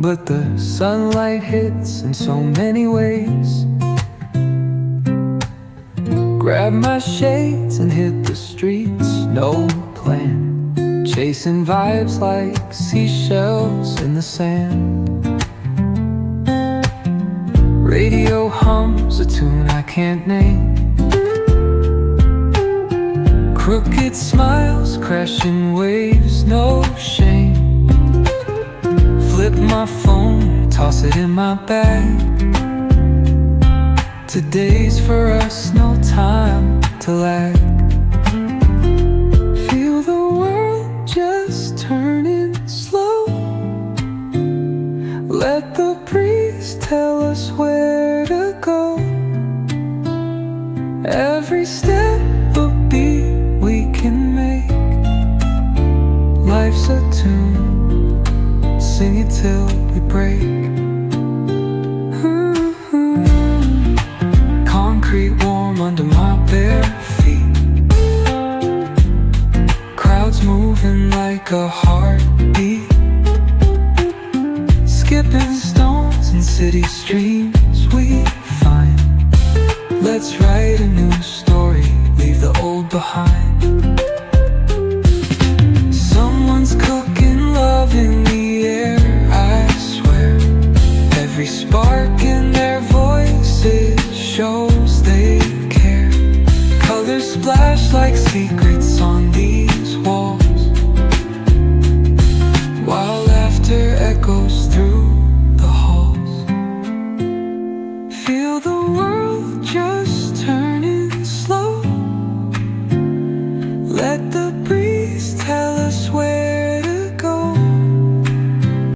but the sunlight hits in so many ways. Grab my shades and hit the streets, no plan, chasing vibes like seashells in the sand. Radio hums a tune I can't name. Crooked smiles, crashing waves, no shame. Flip my phone, toss it in my bag. Today's for us, no time to lag. Feel the world just turning slow. Let the breeze tell us where to go. Every step a beat we can make. Life's a tune, sing it till we break. Concrete warm under my bare feet. Crowds moving like a heartbeat. Skipping stones in city streams we find. Let's write a new story, leave the old behind. Someone's cooking love in the air, I swear. Every spark in their voices shows they care. Colors splash like secrets on these walls, while laughter echoes through the halls. Feel the world just turning slow. Let the breeze tell us where